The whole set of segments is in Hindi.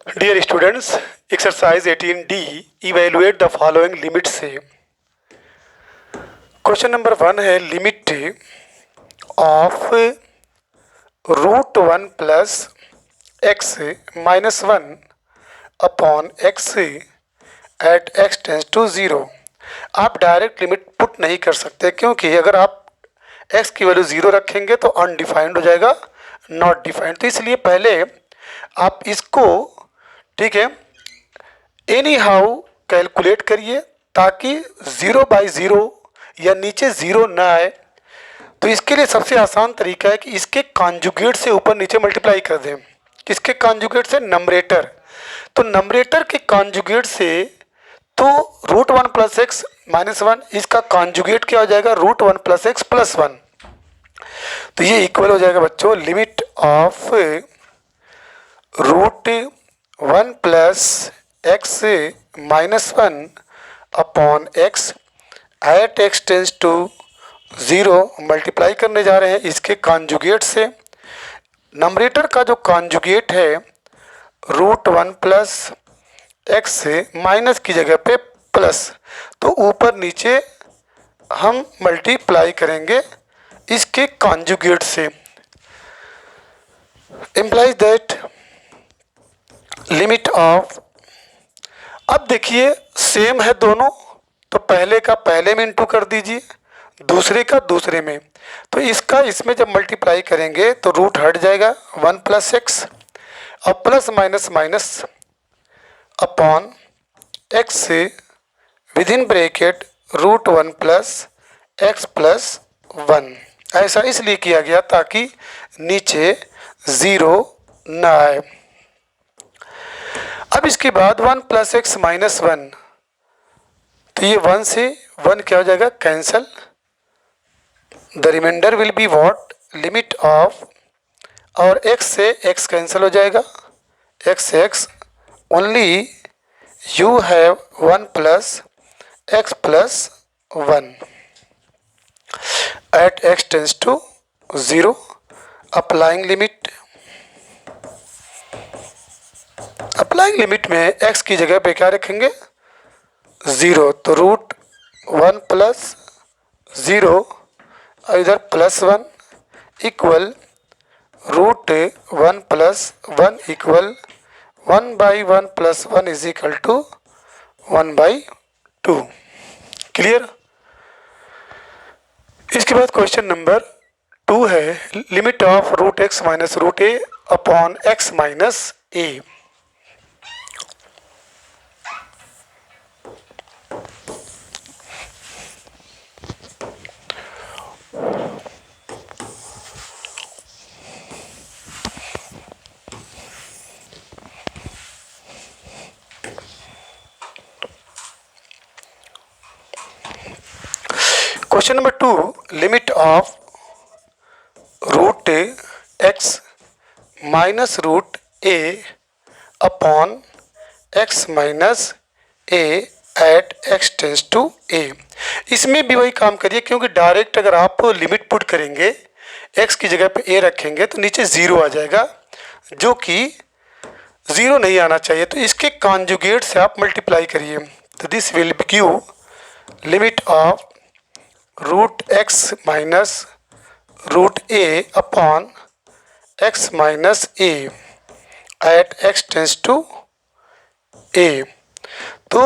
Dear students, exercise 18D, evaluate the following limits से क्वेश्चन नंबर 1 है limit of root 1 plus x minus 1 upon x at x tends to zero. आप डायरेक्ट लिमिट पुट नहीं कर सकते क्योंकि अगर आप x की वैल्यू ज़ीरो रखेंगे तो अनडिफाइंड हो जाएगा, नॉट डिफाइंड। तो इसलिए पहले आप इसको, ठीक है, एनी हाउ कैलकुलेट करिए ताकि ज़ीरो बाई ज़ीरो या नीचे ज़ीरो ना आए। तो इसके लिए सबसे आसान तरीका है कि इसके कॉन्जुगेट से ऊपर नीचे मल्टीप्लाई कर दें। किसके कॉन्जुगेट से? नंबरेटर। तो नंबरेटर के कॉन्जुगेट से तो रूट 1 प्लस एक्स माइनस 1, इसका कॉन्जुगेट क्या हो जाएगा? Root 1 plus x plus 1। तो ये इक्वल हो जाएगा बच्चों limit of root 1 plus x minus 1 upon x at x tends to zero. Multiply करने जा रहे हैं इसके कॉन्जुगेट से। नंबरेटर का जो कॉन्जुगेट है रूट 1 प्लस एक्स माइनस की जगह पे प्लस, तो ऊपर नीचे हम मल्टीप्लाई करेंगे इसके कॉन्जुगेट से। इम्प्लाइज दैट लिमिट ऑफ, अब देखिए सेम है दोनों, तो पहले का पहले में इंटू कर दीजिए, दूसरे का दूसरे में। तो इसका इसमें जब मल्टीप्लाई करेंगे तो रूट हट जाएगा 1 प्लस एक्स और plus minus minus upon x with in bracket root 1 plus x plus 1। ऐसा इसलिए किया गया ताकि नीचे ज़ीरो ना आए। अब इसके बाद 1 प्लस एक्स माइनस 1, तो ये 1 से 1 क्या हो जाएगा? Cancel. The reminder will be what? Limit of, और x से x कैंसिल हो जाएगा, x only you have 1 plus x plus 1 at x tends to zero. Applying limit, applying limit में x की जगह पे क्या रखेंगे? ज़ीरो। तो रूट 1 प्लस ज़ीरो और इधर plus 1 equal root 1 plus 1 equal 1 by 1 plus 1 is equal to 1 by 2। Clear? इसके बाद क्वेश्चन नंबर 2 है limit of root x minus root a upon x minus a. Question number 2, limit of root x minus root a upon x minus a at x tends to a. इसमें भी वही काम करिए क्योंकि डायरेक्ट अगर आप लिमिट पुट करेंगे एक्स की जगह पे ए रखेंगे तो नीचे ज़ीरो आ जाएगा, जो कि ज़ीरो नहीं आना चाहिए। तो इसके कॉन्जुगेट से आप मल्टीप्लाई करिए। तो this will give limit of root x minus root a upon x minus a at x tends to a. तो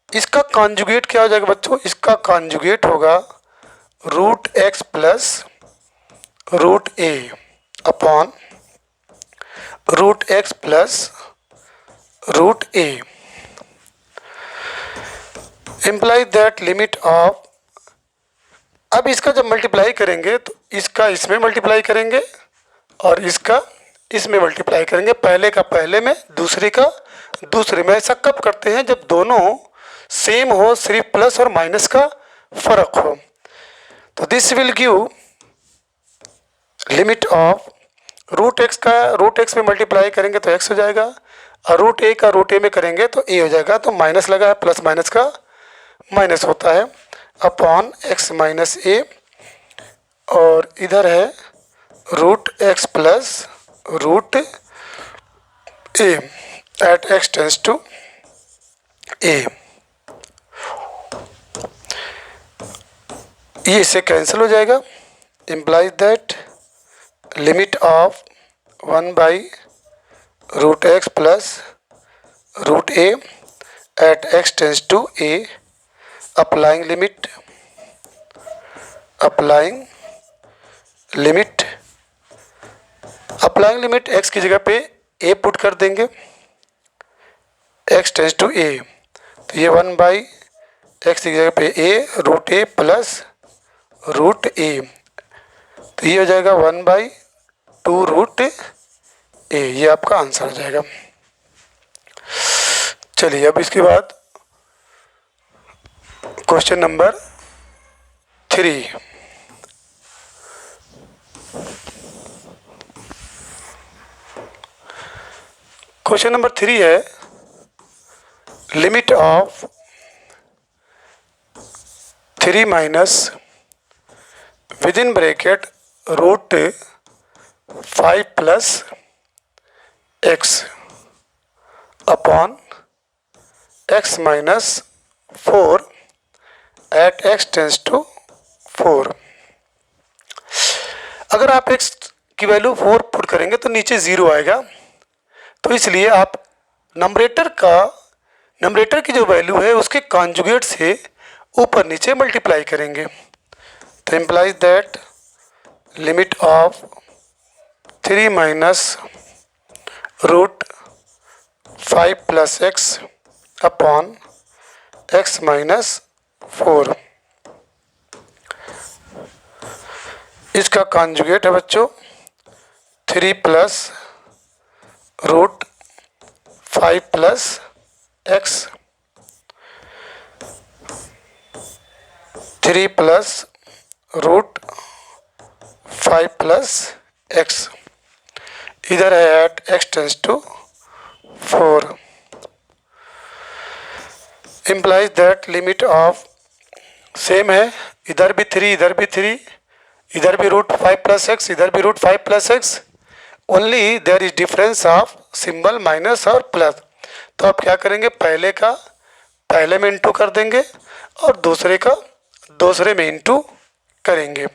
इसका कॉन्जुगेट क्या हो जाएगा बच्चों? इसका कॉन्जुगेट होगा root x plus root a upon root x plus root a. Imply that limit of, अब इसका जब मल्टीप्लाई करेंगे तो इसका इसमें मल्टीप्लाई करेंगे और इसका इसमें मल्टीप्लाई करेंगे, पहले का पहले में दूसरे का दूसरे में। ऐसा कब करते हैं? जब दोनों सेम हो, सिर्फ प्लस और माइनस का फर्क हो। तो this will give limit of root x का रूट एक्स में मल्टीप्लाई करेंगे तो एक्स हो जाएगा और रूट ए का रूट ए में करेंगे तो ए हो जाएगा। तो माइनस लगा है, प्लस माइनस का माइनस होता है अपॉन एक्स माइनस ए, और इधर है root x plus root a. At x tends to a. ये इससे कैंसिल हो जाएगा। Implies that limit of 1/√x plus root a at x tends to a, applying limit x की जगह पे a पुट कर देंगे, x टेंस टू a, तो ये 1/x की जगह पे a प्लस रूट ए, तो ये हो जाएगा 1/2√a। ये आपका आंसर हो जाएगा। चलिए अब इसके बाद क्वेश्चन नंबर 3। क्वेश्चन नंबर 3 है limit of 3 minus within bracket √5 plus x upon x minus 4 at x tends to 4। अगर आप x की वैल्यू 4 पुट करेंगे तो नीचे 0 आएगा, तो इसलिए आप नंबरेटर की जो वैल्यू है उसके कॉन्जुगेट से ऊपर नीचे मल्टीप्लाई करेंगे। तो implies that limit of 3 minus √5 plus x upon x minus 4, इसका कॉन्जुगेट है बच्चों 3 plus √5 plus x, 3 plus √5 plus x, इधर है at x tends to 4। Implies that limit of same है, इधर भी 3 इधर भी 3, इधर भी √5 प्लस x इधर भी √5 plus x, only there is difference of symbol minus और प्लस। तो आप क्या करेंगे, पहले में इंटू कर देंगे और दूसरे में इंटू करेंगे।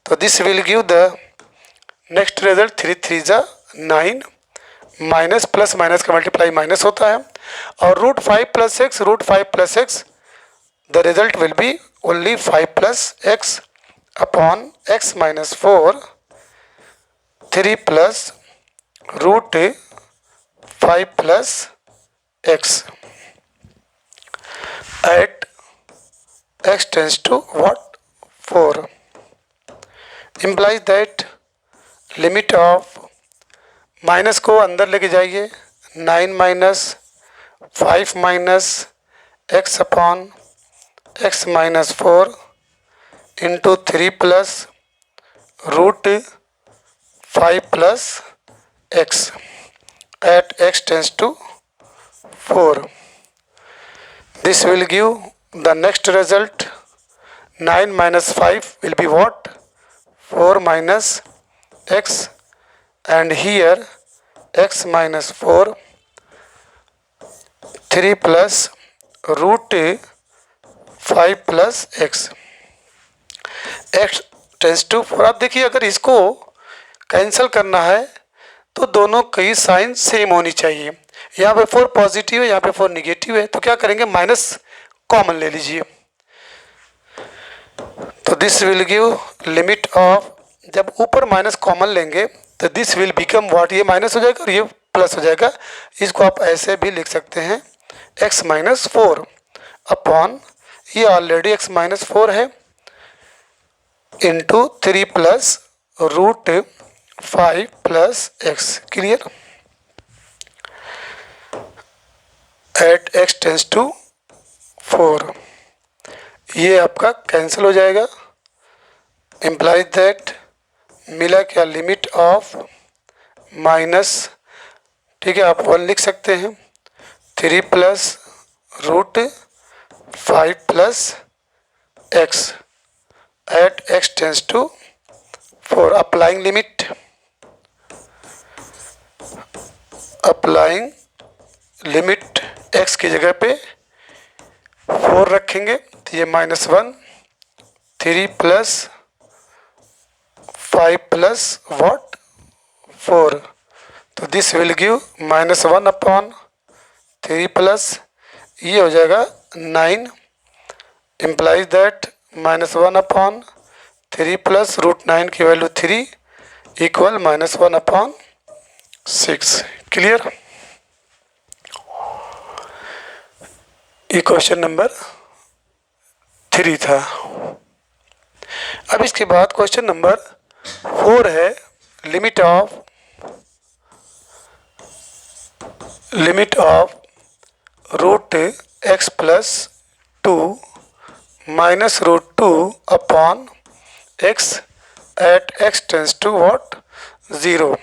तो this will give the next result 3 3 जा 9, माइनस प्लस माइनस का मल्टीप्लाई माइनस होता है, और √5 plus x the result will be only 5 plus x upon x minus 4, 3 plus √5 plus x at x tends to what 4। Implies that limit of, minus को अंदर लेके जाइए, 9 minus 5 minus x upon x minus 4 into 3 plus √5 plus x at x tends to 4. This will give the next result. 9 minus 5 will be what? 4 minus x, and here x minus 4, 3 plus √5 plus x, x tends to 4। आप देखिए अगर इसको कैंसिल करना है तो दोनों की साइन सेम होनी चाहिए। यहाँ पे 4 पॉजिटिव है, यहाँ पे 4 निगेटिव है, तो क्या करेंगे, माइनस कॉमन ले लीजिए। तो this will give limit of, जब ऊपर माइनस कॉमन लेंगे तो दिस विल बिकम व्हाट, ये माइनस हो जाएगा और ये प्लस हो जाएगा। इसको आप ऐसे भी लिख सकते हैं x माइनस 4 अपॉन, ये ऑलरेडी x माइनस 4 है, into 3 plus √5 plus x। Clear? At x tends to 4, ये आपका कैंसिल हो जाएगा। इम्प्लाइज दैट मिला क्या, लिमिट ऑफ माइनस, ठीक है, आप 1 लिख सकते हैं, 3 plus √5 plus x at x tends to 4। Applying limit x की जगह पे 4 रखेंगे तो ये -1, 3 प्लस 5 प्लस व्हाट 4, तो this will give -1 upon 3 plus ये हो जाएगा 9, implies that -1 अपॉन 3 प्लस √9 की वैल्यू 3 इक्वल -1 अपॉन 6। क्लियर? ये क्वेश्चन नंबर 3 था। अब इसके बाद क्वेश्चन नंबर 4 है limit of √x plus 2 minus √2 upon x at x tends to what 0।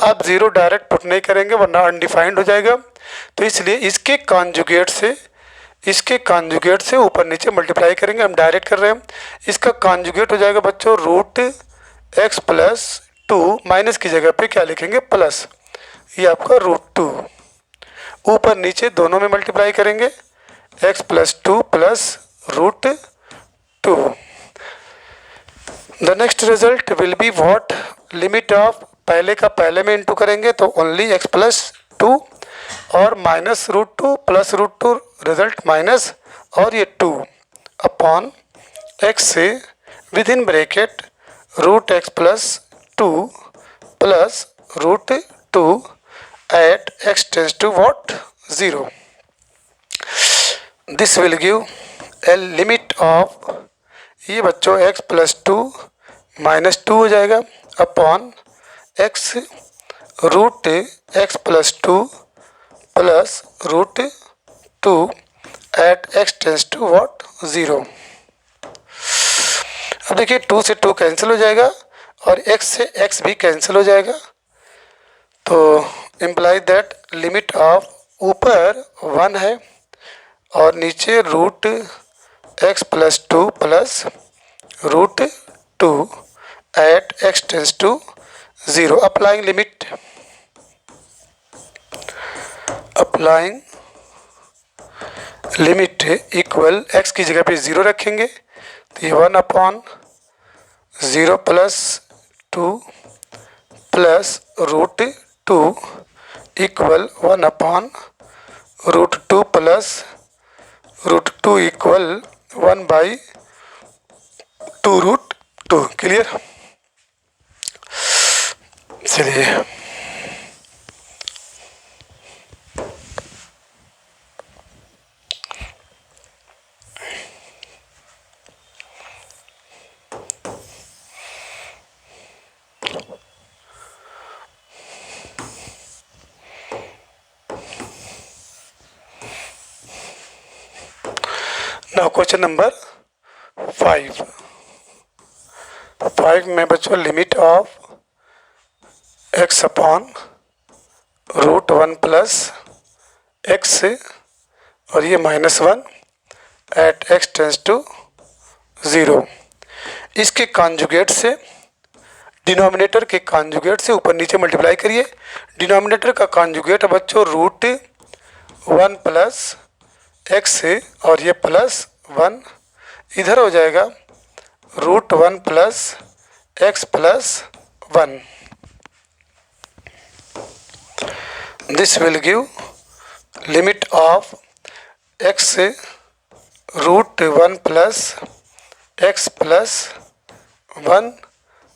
आप 0 डायरेक्ट पुट नहीं करेंगे वरना अनडिफाइंड हो जाएगा, तो इसलिए इसके कॉन्जुगेट से ऊपर नीचे मल्टीप्लाई करेंगे। हम डायरेक्ट कर रहे हैं, इसका कॉन्जुगेट हो जाएगा बच्चों √x प्लस 2, माइनस की जगह पे क्या लिखेंगे प्लस, ये आपका √2, ऊपर नीचे दोनों में मल्टीप्लाई करेंगे x plus 2 plus √2। The next result will be what, limit of पहले का पहले में इंटू करेंगे तो ओनली x प्लस 2 और माइनस √2 प्लस √2 रिजल्ट माइनस और ये 2 अपॉन x से with in bracket √x plus 2 plus √2 at x tends to what 0। This will give a limit of, ये बच्चों x प्लस 2 माइनस 2 हो जाएगा upon x √x plus 2 plus √2 at x tends to what 0। अब देखिए 2 से 2 कैंसिल हो जाएगा और x से x भी कैंसिल हो जाएगा, तो इम्प्लाई दैट लिमिट ऑफ ऊपर 1 है और नीचे √x plus 2 plus √2 at x tends to 0। Applying limit equal x की जगह पे 0 रखेंगे तो ये 1 upon 0 plus 2 plus √2 equal 1 upon √2 plus √2 equal 1 by 2√2। Clear? चलिए नाउ क्वेश्चन नंबर 5 में बच्चों limit of x upon √1 plus x और ये -1 एट x टेंस टू 0। इसके कॉन्जुगेट से डिनोमिनेटर के कॉन्जुगेट से ऊपर नीचे मल्टीप्लाई करिए। डिनोमिनेटर का कॉन्जुगेट है बच्चों √1 प्लस x और ये प्लस 1 इधर हो जाएगा √1 plus x plus 1। This will give limit of x √1 plus x plus 1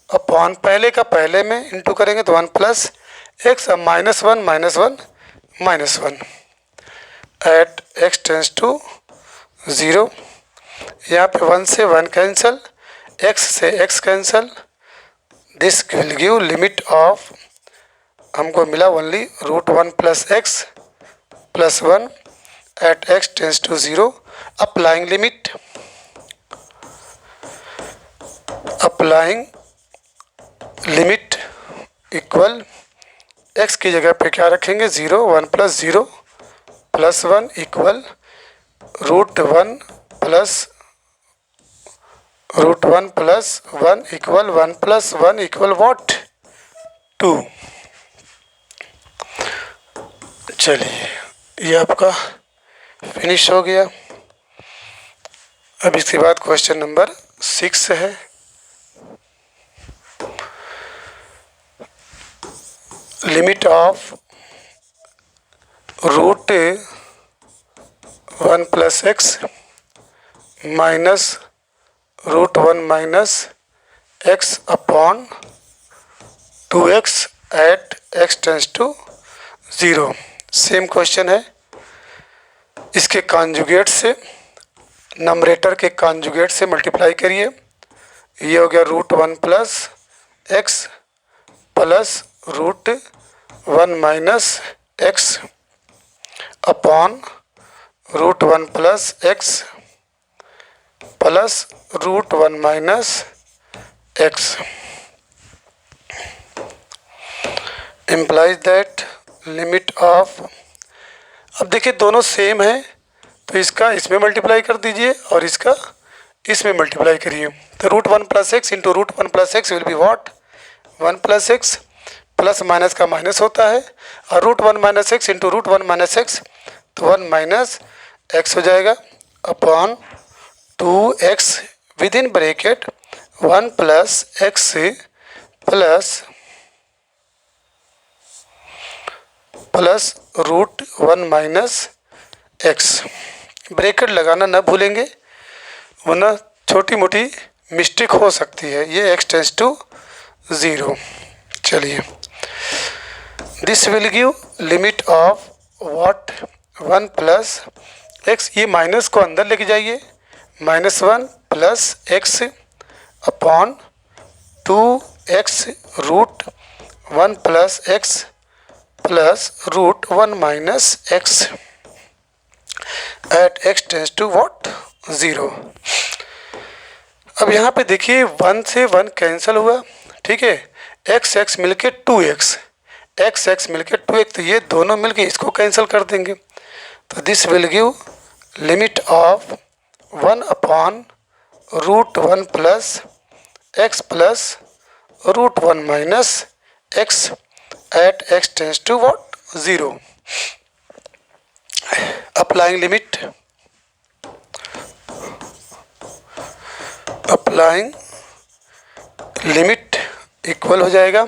upon पहले का पहले में इंटू करेंगे तो 1 प्लस x, अब -1 एट x टेंस टू 0। यहाँ पे 1 से 1 कैंसल, x से x cancel, this will give limit of, हमको मिला only √1 plus x plus 1 at x tends to 0। Applying limit equal x की जगह पे क्या रखेंगे 0, 1 plus 0 plus 1 equal √1 plus 1 equal 1 plus 1 equal what 2। चलिए ये आपका फिनिश हो गया। अब इसके बाद क्वेश्चन नंबर 6 है। Limit of root 1 plus x minus root 1 minus x upon 2x at x tends to 0। Same question है। इसके कॉन्जुगेट से, नंबरेटर के कॉन्जुगेट से मल्टीप्लाई करिए। ये हो गया root 1 plus x plus root 1 minus x upon root 1 plus x plus root 1 minus x implies that limit of, अब देखिए दोनों सेम है तो इसका इसमें मल्टीप्लाई कर दीजिए और इसका इसमें मल्टीप्लाई करिए। तो root 1 plus x into root 1 plus x will be what 1 plus x, plus minus का माइनस होता है, और root 1 minus x into root 1 minus x तो 1 माइनस एक्स हो जाएगा upon 2x with in bracket 1 plus x plus root 1 minus x. Bracket लगाना ना भूलेंगे वरना छोटी मोटी मिस्टेक हो सकती है। ये x टेंस टू 0। चलिए, this will give limit of what 1 plus x, ये माइनस को अंदर लेके जाइए, -1 plus x upon 2x root 1 plus x plus root 1 minus x at x tends to what 0। अब यहाँ पे देखिए 1 से 1 कैंसिल हुआ, ठीक है, x मिलके 2x, x मिलके 2x, तो ये दोनों मिलके इसको कैंसिल कर देंगे। तो this will give limit of 1 upon root 1 plus x plus root 1 minus x at x tends to what 0। applying limit equal हो जाएगा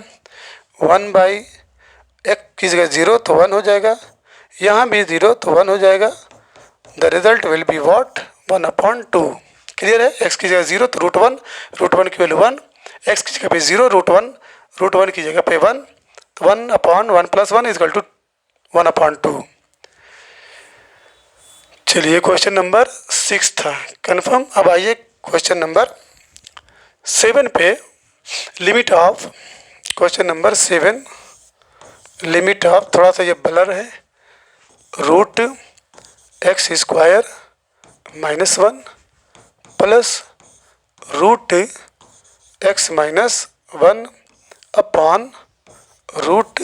1 बाई एक्स की जगह 0 तो 1 हो जाएगा, यहाँ भी 0 तो 1 हो जाएगा। The result will be what 1 upon 2। Clear है, x की जगह 0 तो रूट 1 की वैल्यू 1, x की जगह पे 0 रूट 1 की जगह पे 1, 1 upon 1 plus 1 equal to 1 upon 2। चलिए क्वेश्चन नंबर 6 था कन्फर्म। अब आइए क्वेश्चन नंबर 7 पे। Limit of question number 7, limit of, थोड़ा सा ये ब्लर है, root x square -1 plus root x minus 1 upon root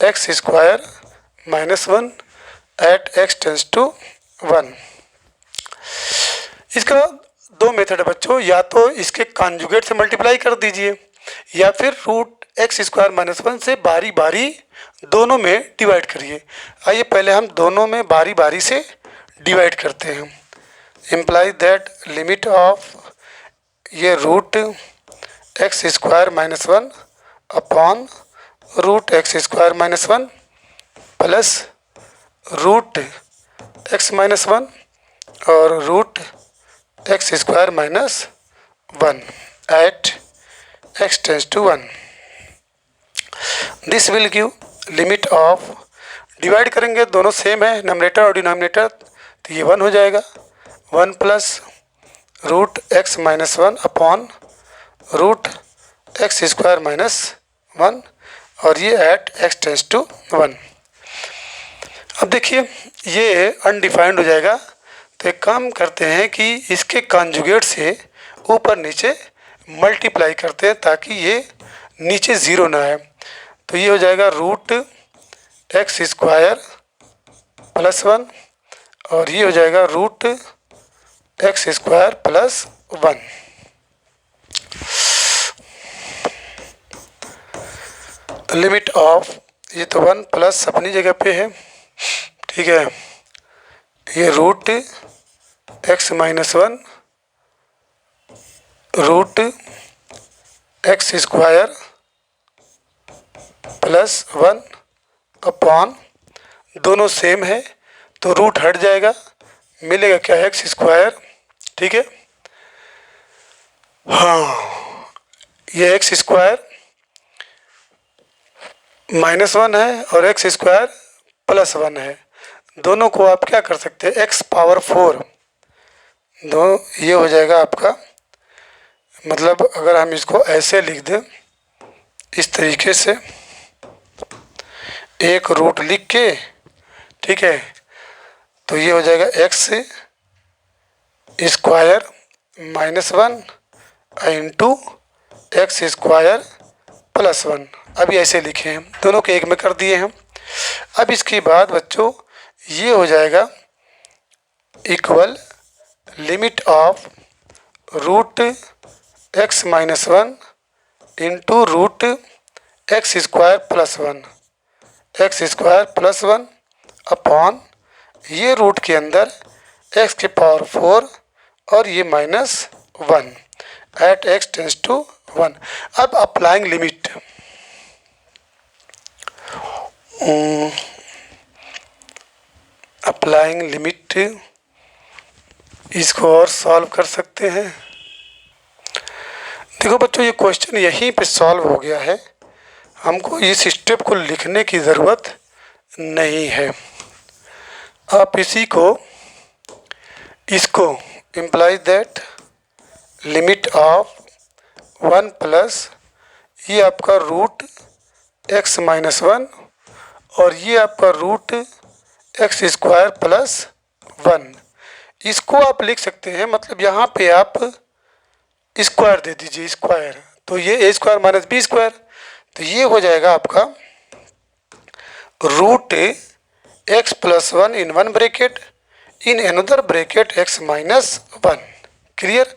x square -1 at x tends to 1। इसका दो मेथड है बच्चों, या तो इसके कॉन्जुगेट से मल्टीप्लाई कर दीजिए या फिर रूट एक्स स्क्वायर -1 से बारी बारी दोनों में डिवाइड करिए। आइए पहले हम दोनों में बारी बारी से डिवाइड करते हैं। इम्प्लाई दैट लिमिट ऑफ ये root x square -1 upon root x square -1 plus root x -1 और root x square -1 at x tends to 1। This will give limit of, divide करेंगे दोनों सेम है नंबरेटर और डिनोमिनेटर, तो ये 1 हो जाएगा, 1 plus root x -1 upon root x square -1 और ये एट x टेंस टू 1। अब देखिए ये अनडिफाइंड हो जाएगा, तो एक काम करते हैं कि इसके कॉन्जुगेट से ऊपर नीचे मल्टीप्लाई करते हैं ताकि ये नीचे 0 ना आए। तो ये हो जाएगा रूट एक्स स्क्वायर +1 और ये हो जाएगा root x square +1। Limit of, ये तो 1 प्लस अपनी जगह पे है, ठीक है, ये root x minus one root x square plus one upon, दोनों सेम है तो रूट हट जाएगा, मिलेगा क्या, एक्स स्क्वायर। ठीक है, हाँ, ये एक्स स्क्वायर माइनस वन है और एक्स स्क्वायर प्लस वन है। दोनों को आप क्या कर सकते हैं, एक्स पावर फोर, दो ये हो जाएगा आपका, मतलब अगर हम इसको ऐसे लिख दें इस तरीके से, एक रूट लिख के, ठीक है, तो ये हो जाएगा x square minus one into x square plus one. अभी ऐसे लिखे हैं, दोनों के एक में कर दिए हैं। अब इसके बाद बच्चों ये हो जाएगा equal limit of root x minus one into root x square plus one, x square plus one upon, ये रूट के अंदर एक्स के पावर फोर और ये minus one at x tends to one. अब अप्लाइंग लिमिट, अप्लाइंग लिमिट, इसको और सॉल्व कर सकते हैं। देखो बच्चों, ये क्वेश्चन यहीं पे सॉल्व हो गया है, हमको इस स्टेप को लिखने की ज़रूरत नहीं है। आप इसी को, इसको implies that limit of one plus, ये आपका रूट एक्स माइनस वन और ये आपका root x square plus one, इसको आप लिख सकते हैं, मतलब यहाँ पे आप स्क्वायर दे दीजिए, स्क्वायर, तो ये a square minus b square, तो ये हो जाएगा आपका root x plus one in one bracket in another bracket x minus one. Clear.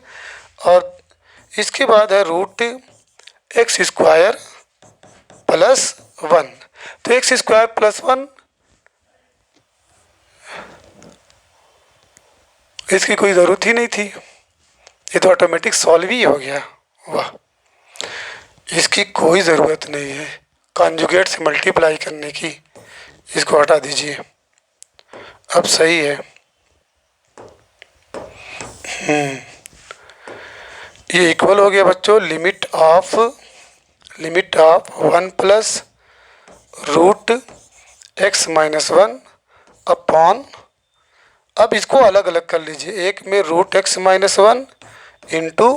और इसके बाद है root x square plus one, तो एक्स स्क्वायर प्लस वन, इसकी कोई ज़रूरत ही नहीं थी, ये तो ऑटोमेटिक सॉल्व ही हो गया। वाह, इसकी कोई ज़रूरत नहीं है कॉन्जुगेट से मल्टीप्लाई करने की, इसको हटा दीजिए, अब सही है। ये इक्वल हो गया बच्चों limit of one plus root x minus one upon, अब इसको अलग अलग कर लीजिए, एक में root x minus one into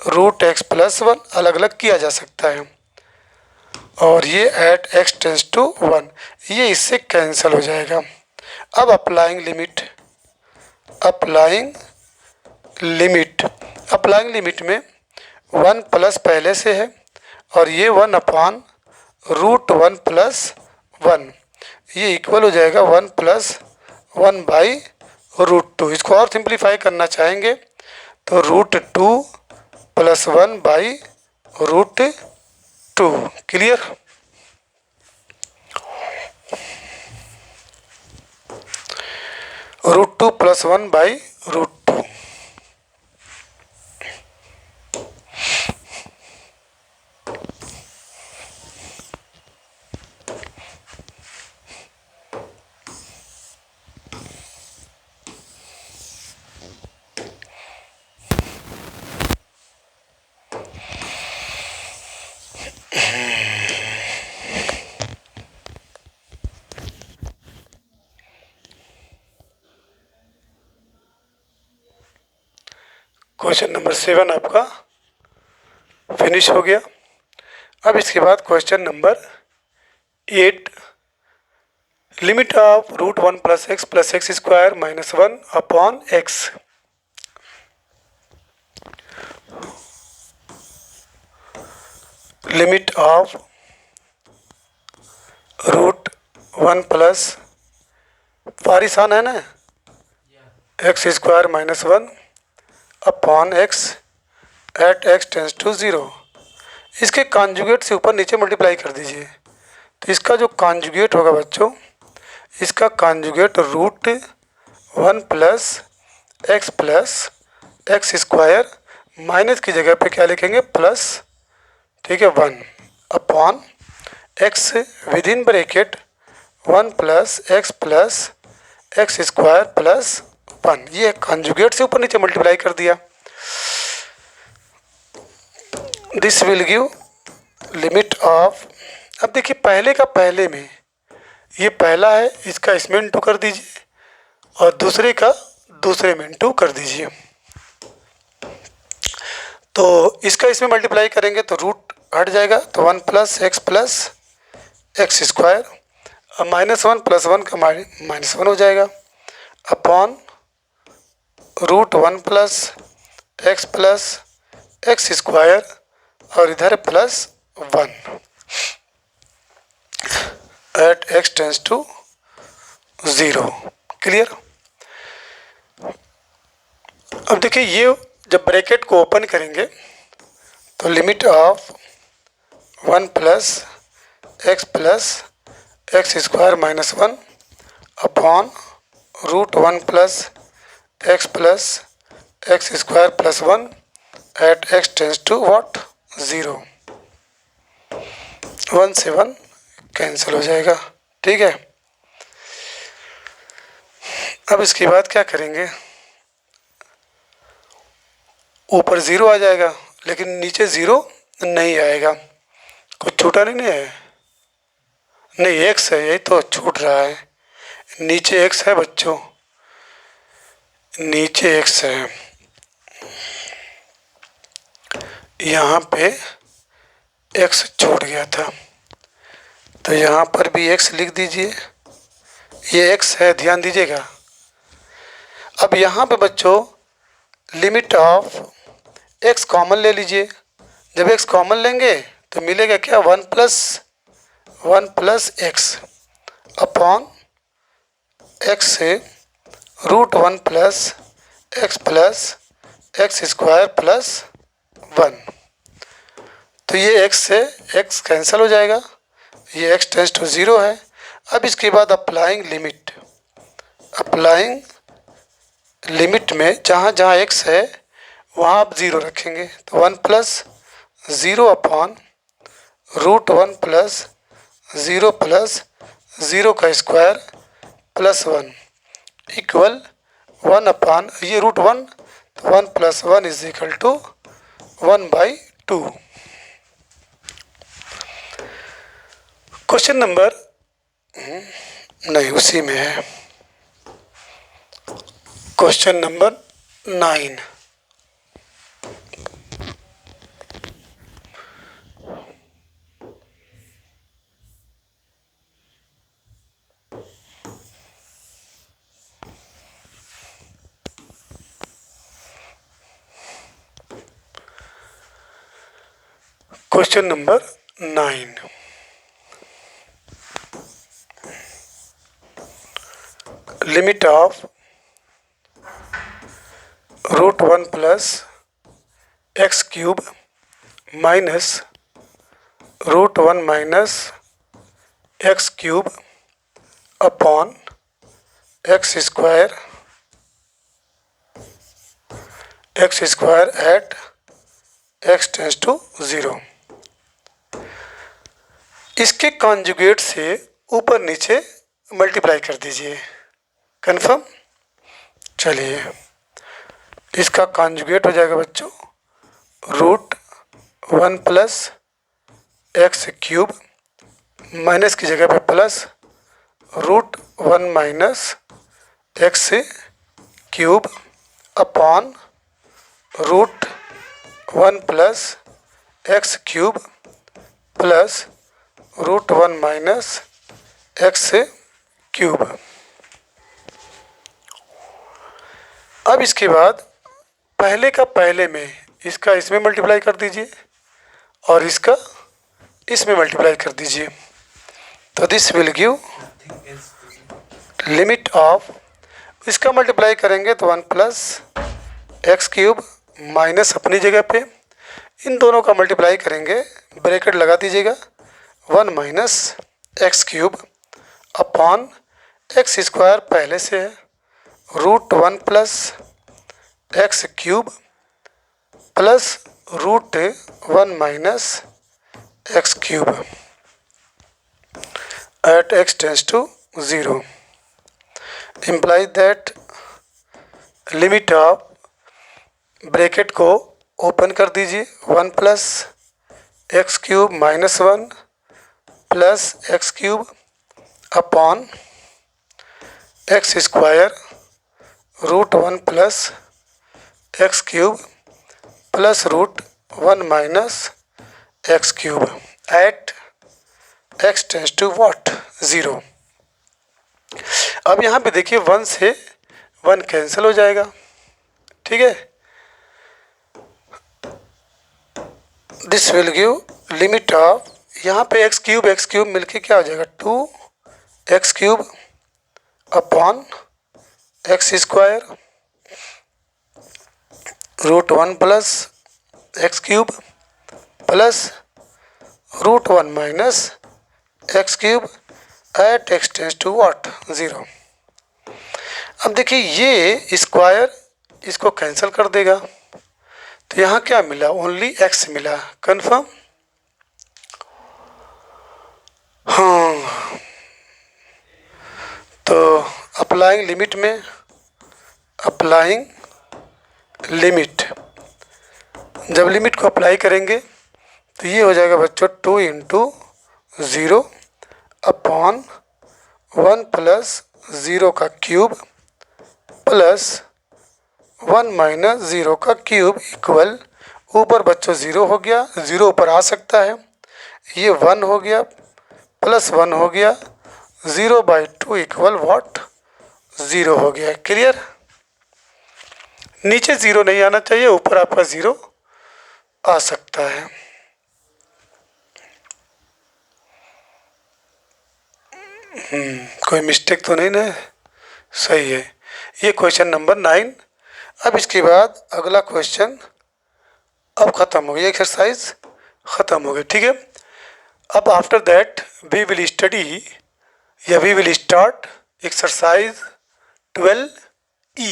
root x plus one अलग अलग किया जा सकता है, और ये at x tends to one, ये इससे कैंसिल हो जाएगा। अब अप्लाइंग लिमिट, अप्लाइंग लिमिट में वन प्लस पहले से है और ये one upon root one plus one, ये इक्वल हो जाएगा one plus one by root two. इसको और सिंप्लीफाई करना चाहेंगे तो root two plus one by root two. Clear. Root two plus one by root two. Question number 7 आपका फिनिश हो गया। अब इसके बाद question number 8, limit of root one plus x square minus one upon x. Limit of root one plus, पारिसान है ना, x square minus one upon x at x tends to zero. इसके कॉन्जुगेट से ऊपर नीचे मल्टीप्लाई कर दीजिए, तो इसका जो कॉन्जुगेट होगा बच्चों, इसका conjugate root 1 plus x square, minus की जगह पे क्या लिखेंगे प्लस, ठीक है 1 upon x with in bracket 1 plus x square plus 1। ये कॉन्जुगेट से ऊपर नीचे मल्टीप्लाई कर दिया। This will give limit of, अब देखिए पहले का पहले में, ये पहला है इसका इसमें इंटू कर दीजिए और दूसरे का दूसरे में इंटू कर दीजिए। तो इसका इसमें मल्टीप्लाई करेंगे तो रूट हट जाएगा, तो 1 प्लस एक्स स्क्वायर, अब -1 प्लस 1 का -1 हो जाएगा upon root 1 plus x square और इधर plus 1 at x tends to 0। Clear. अब देखिए ये जब ब्रैकेट को ओपन करेंगे तो limit of 1 plus x square -1 upon root 1 plus x square plus 1 at x tends to what 0। 1 से 1 कैंसिल हो जाएगा, ठीक है। अब इसके बाद क्या करेंगे, ऊपर 0 आ जाएगा लेकिन नीचे 0 नहीं आएगा, कुछ छूटा नहीं है, नहीं एक्स है, यही तो छूट रहा है, नीचे एक्स है बच्चों, नीचे एक्स है, यहाँ पे एक्स छूट गया था तो यहाँ पर भी एक्स लिख दीजिए, ये एक्स है ध्यान दीजिएगा। अब यहाँ पे बच्चों लिमिट ऑफ एक्स कॉमन ले लीजिए, जब एक्स कॉमन लेंगे तो मिलेगा क्या 1 प्लस एक्स अपॉन एक्स से root 1 plus x square plus 1। तो ये एक्स से एक्स कैंसिल हो जाएगा, ये एक्स टेंस टू 0 है। अब इसके बाद अप्लाइंग लिमिट में जहाँ जहाँ एक्स है वहाँ आप 0 रखेंगे, तो 1 प्लस 0 अपॉन रूट 1 प्लस 0 का स्क्वायर प्लस 1 इक्वल 1 अपॉन ये रूट 1, तो 1 plus 1 is equal to 1/2। Question number नहीं उसी में है, question number 9। Question number 9, limit of root 1 plus x cube minus root 1 minus x cube upon x square at x tends to 0। इसके कॉन्जुगेट से ऊपर नीचे मल्टीप्लाई कर दीजिए, कन्फर्म। चलिए इसका कॉन्जुगेट हो जाएगा बच्चों root 1 plus x cube, minus की जगह पे plus root 1 minus x cube upon root 1 plus x cube plus root 1 minus x cube. अब इसके बाद पहले का पहले में इसका इसमें मल्टीप्लाई कर दीजिए और इसका इसमें मल्टीप्लाई कर दीजिए, तो this will give limit of, इसका मल्टीप्लाई करेंगे तो 1 प्लस एक्स क्यूब माइनस अपनी जगह पे, इन दोनों का मल्टीप्लाई करेंगे, ब्रैकेट लगा दीजिएगा, 1 minus x cube upon x square पहले से है, root 1 plus x cube plus root 1 minus x cube at x tends to 0 implies that limit of, bracket को ओपन कर दीजिए, 1 plus x cube minus 1 plus x cube upon x square root 1 plus x cube plus root 1 minus x cube at x tends to what 0। अब यहाँ पे देखिए 1 से 1 कैंसिल हो जाएगा, ठीक है। This will give limit of, यहाँ पे एक्स क्यूब मिलके क्या हो जाएगा 2 x cube upon x square root 1 plus x cube plus root 1 minus x cube at x tends to what 0। अब देखिए ये स्क्वायर इसको कैंसिल कर देगा, तो यहाँ क्या मिला, ओनली एक्स मिला, कन्फर्म। हाँ, तो अप्लाइंग लिमिट में, अप्लाइंग लिमिट, जब लिमिट को अप्लाई करेंगे तो ये हो जाएगा बच्चों 2 इंटू 0 अपॉन 1 प्लस 0 का क्यूब प्लस 1 माइनस 0 का क्यूब इक्वल, ऊपर बच्चों 0 हो गया, 0 ऊपर आ सकता है, ये 1 हो गया प्लस 1 हो गया, 0/2 इक्वल व्हाट 0 हो गया। क्लियर, नीचे 0 नहीं आना चाहिए, ऊपर आपका 0 आ सकता है। कोई मिस्टेक तो नहीं ना, सही है। ये क्वेश्चन नंबर 9। अब इसके बाद अगला क्वेश्चन, अब ख़त्म हो गया, एक्सरसाइज ख़त्म हो गया, ठीक है। अब after that we will study या we will start exercise 12E।